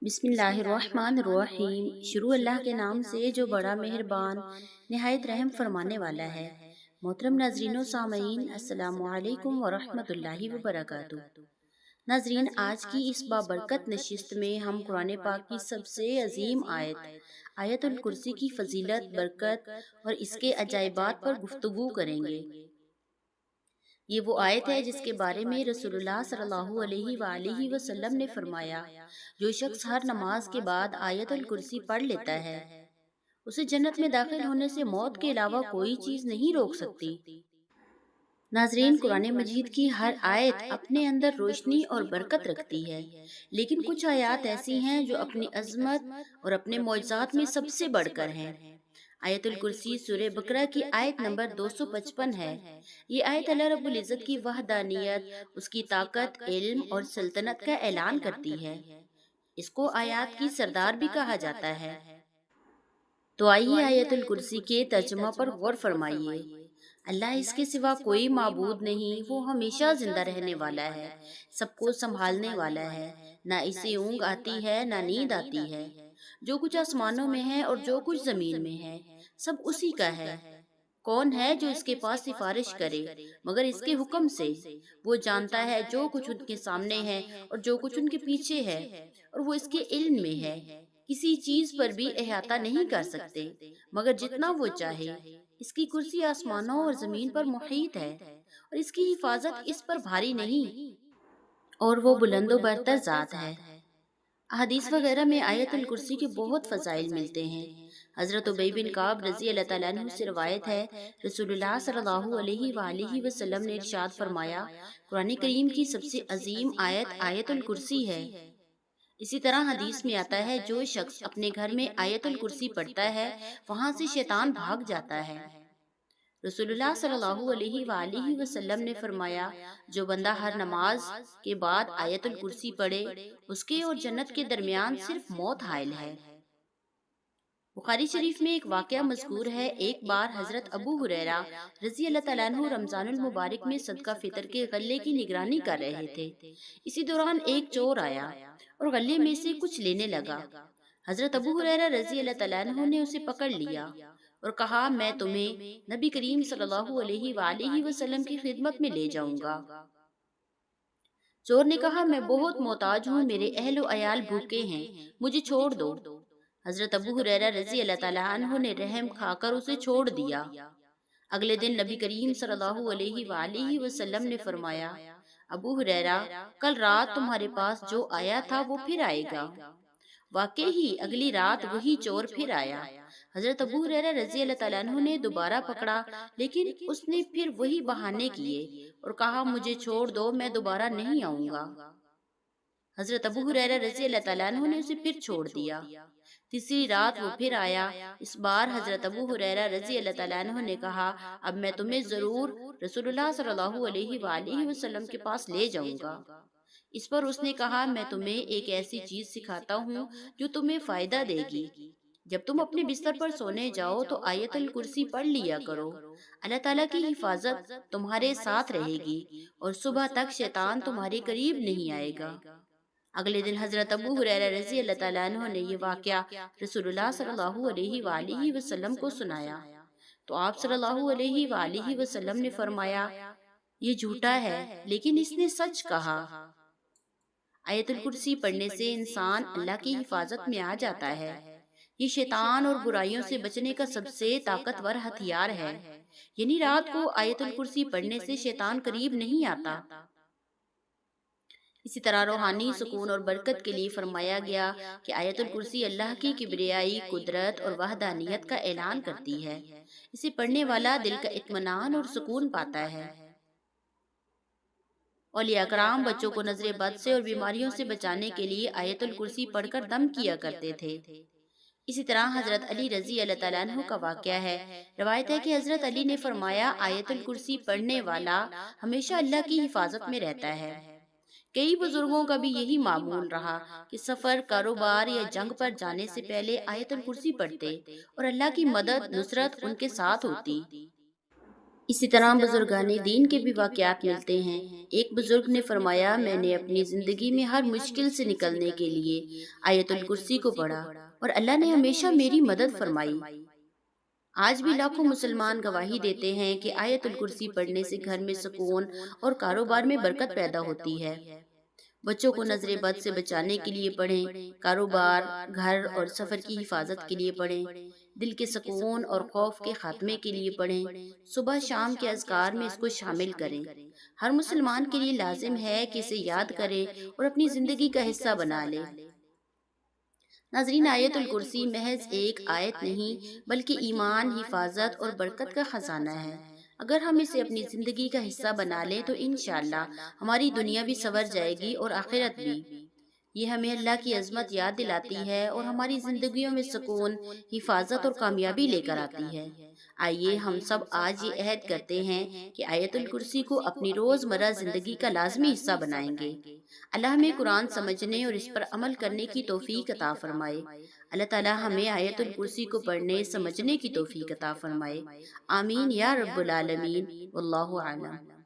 بسم اللہ الرحمن الرحیم۔ شروع اللہ کے نام سے جو بڑا مہربان نہایت رحم فرمانے والا ہے۔ محترم ناظرین و سامعین، السلام علیکم ورحمۃ اللہ وبرکاتہ۔ ناظرین، آج کی اس بابرکت نشست میں ہم قرآن پاک کی سب سے عظیم آیت الکرسی کی فضیلت، برکت اور اس کے عجائبات پر گفتگو کریں گے۔ یہ وہ آیت ہے جس کے بارے میں رسول اللہ صلی اللہ علیہ وآلہ وسلم نے فرمایا، جو شخص ہر نماز کے بعد آیت الکرسی پڑھ لیتا ہے، اسے جنت میں داخل ہونے سے موت کے علاوہ کوئی چیز نہیں روک سکتی۔ ناظرین، قرآن مجید کی ہر آیت اپنے اندر روشنی اور برکت رکھتی ہے، لیکن کچھ آیات ایسی ہیں جو اپنی عظمت اور اپنے معجزات میں سب سے بڑھ کر ہیں۔ آیت الکرسی سورہ بقرہ کی آیت نمبر 255 ہے۔ یہ آیت اللہ رب العزت کی وحدانیت، اس کی طاقت، علم اور سلطنت کا اعلان کرتی ہے۔ اس کو آیات کی سردار بھی کہا جاتا ہے۔ تو آئیے آیت الکرسی کے ترجمہ پر غور فرمائیے۔ اللہ اس کے سوا کوئی معبود نہیں، وہ ہمیشہ زندہ رہنے والا ہے، سب کو سنبھالنے والا ہے، نہ اسے اونگ آتی ہے نہ نیند آتی ہے۔ جو کچھ آسمانوں میں ہے اور جو کچھ زمین میں ہے، سب اسی کا ہے۔ کون ہے جو اس کے پاس سفارش کرے مگر اس کے حکم سے؟ وہ جانتا ہے جو کچھ ان کے سامنے ہے اور جو کچھ ان کے پیچھے ہے، اور وہ اس کے علم میں ہے۔ کسی چیز پر بھی احاطہ نہیں کر سکتے مگر جتنا وہ چاہے۔ اس کی کرسی آسمانوں اور زمین پر محیط ہے، اور اس کی حفاظت اس پر بھاری نہیں، اور وہ بلند و برتر ذات ہے۔ احادیث وغیرہ میں آیت الکرسی کے بہت فضائل ملتے ہیں۔ حضرت ابی بن کعب رضی اللہ تعالیٰ عنہ سے روایت ہے، رسول اللہ صلی اللہ علیہ وآلہ وسلم نے ارشاد فرمایا، قرآن کریم کی سب سے عظیم آیت آیت الکرسی ہے۔ اسی طرح حدیث میں آتا ہے، جو شخص اپنے گھر میں آیت الکرسی پڑھتا ہے، وہاں سے شیطان بھاگ جاتا ہے۔ رسول اللہ صلی اللہ علیہ وآلہ وسلم نے فرمایا، جو بندہ ہر نماز کے بعد آیت الکرسی پڑھے، اس کے اور جنت کے درمیان صرف موت حائل ہے۔ بخاری شریف میں ایک واقعہ مذکور ہے۔ ایک بار حضرت ابو ہریرہ رضی اللہ تعالیٰ عنہ رمضان المبارک میں صدقہ فطر کے غلے کی نگرانی کر رہے تھے۔ اسی دوران ایک چور آیا اور غلے میں سے کچھ لینے لگا۔ حضرت ابو ہریرہ رضی اللہ تعالیٰ عنہ نے اسے پکڑ لیا اور کہا، میں تمہیں نبی کریم صلی اللہ علیہ وآلہ وسلم کی خدمت میں لے جاؤں گا۔ چور نے کہا، میں بہت محتاج ہوں، میرے اہل و عیال بھوکے ہیں، مجھے چھوڑ دو۔ حضرت ابو ہریرہ رضی اللہ تعالیٰ عنہ نے رحم کھا کر اسے چھوڑ دیا۔ اگلے دن نبی کریم صلی اللہ علیہ وآلہ وسلم نے فرمایا، ابو ہریرہ، کل رات تمہارے پاس جو آیا تھا وہ پھر آئے گا۔ واقعی ہی اگلی رات وہی چور پھر آیا۔ حضرت ابو ہریرہ رضی اللہ تعالیٰ عنہ نے دوبارہ پکڑا، لیکن اس نے پھر وہی بہانے کیے اور کہا، مجھے چھوڑ دو، میں دوبارہ نہیں آؤں گا۔ حضرت ابو ہریرہ رضی اللہ تعالیٰ عنہ نے اسے پھر چھوڑ دیا۔ تیسری رات وہ پھر آیا۔ اس بار حضرت ابو ہریرہ رضی اللہ تعالیٰ عنہ نے کہا، اب میں تمہیں ضرور رسول اللہ صلی اللہ علیہ وآلہ وسلم کے پاس لے جاؤں گا۔ اس پر اس نے کہا، میں تمہیں ایک ایسی چیز سکھاتا ہوں جو تمہیں فائدہ دے گی۔ جب تم اپنے بستر پر سونے جاؤ تو آیت الکرسی پڑھ لیا کرو۔ اللہ تعالیٰ کی حفاظت تمہارے ساتھ رہے گی اور صبح تک شیطان تمہارے قریب نہیں آئے گا۔ اگلے دن حضرت ابو ہریرہ رضی اللہ تعالیٰ عنہ نے یہ واقعہ رسول اللہ صلی اللہ علیہ وآلہ وسلم کو سنایا، تو آپ صلی اللہ علیہ وآلہ وسلم نے فرمایا، یہ جھوٹا ہے لیکن اس نے سچ کہا۔ آیت الکرسی پڑھنے سے انسان اللہ کی حفاظت میں آ جاتا ہے۔ یہ شیطان اور برائیوں سے بچنے کا سب سے طاقتور ہتھیار ہے، یعنی رات کو آیت الکرسی پڑھنے سے شیطان قریب نہیں آتا۔ اسی طرح روحانی سکون اور برکت کے لیے فرمایا گیا کہ آیت الکرسی اللہ کی کبریائی، قدرت اور وحدانیت کا اعلان کرتی ہے۔ اسے پڑھنے والا دل کا اطمینان اور سکون پاتا ہے۔ اولیاء کرام بچوں کو نظر بد سے اور بیماریوں سے بچانے کے لیے آیت الکرسی پڑھ کر دم کیا کرتے تھے۔ اسی طرح حضرت علی رضی اللہ تعالیٰ عنہ کا واقعہ ہے۔ روایت ہے کہ حضرت علی نے فرمایا، آیت الکرسی پڑھنے والا ہمیشہ اللہ کی حفاظت میں رہتا ہے۔ کئی بزرگوں کا بھی یہی معمول رہا کہ سفر، کاروبار یا جنگ پر جانے سے پہلے آیت الکرسی پڑھتے اور اللہ کی مدد، نصرت ان کے ساتھ ہوتی۔ اسی طرح بزرگان دین کے بھی واقعات ملتے ہیں۔ ایک بزرگ نے فرمایا، میں نے اپنی زندگی میں ہر مشکل سے نکلنے کے لیے آیت الکرسی کو پڑھا اور اللہ نے ہمیشہ میری مدد فرمائی۔ آج بھی لاکھوں مسلمان گواہی دیتے ہیں کہ آیت الکرسی پڑھنے سے گھر میں سکون اور کاروبار میں برکت پیدا ہوتی ہے۔ بچوں کو نظر بد سے بچانے کے لیے پڑھیں، کاروبار، گھر اور سفر کی حفاظت کے لیے پڑھیں، دل کے سکون اور خوف کے خاتمے کے لیے پڑھیں۔ صبح شام کے اذکار میں اس کو شامل کریں۔ ہر مسلمان کے لیے لازم ہے کہ اسے یاد کرے اور اپنی زندگی کا حصہ بنا لے۔ ناظرین، آیت الکرسی محض ایک آیت نہیں بلکہ ایمان، حفاظت اور برکت کا خزانہ ہے۔ اگر ہم اسے اپنی زندگی کا حصہ بنا لیں تو انشاءاللہ ہماری دنیا بھی سنور جائے گی اور آخرت بھی۔ یہ ہمیں اللہ کی عظمت یاد دلاتی ہے اور ہماری زندگیوں میں سکون، حفاظت اور کامیابی لے کر آتی ہے۔ آئیے ہم سب آج یہ عہد کرتے ہیں کہ آیت الکرسی کو اپنی روزمرہ زندگی کا لازمی حصہ بنائیں گے۔ اللہ ہمیں قرآن سمجھنے اور اس پر عمل کرنے کی توفیق عطا فرمائے۔ اللہ تعالی ہمیں آیت الکرسی کو پڑھنے، سمجھنے کی توفیق عطا فرمائے۔ آمین یا رب العالمین، واللہ اعلم۔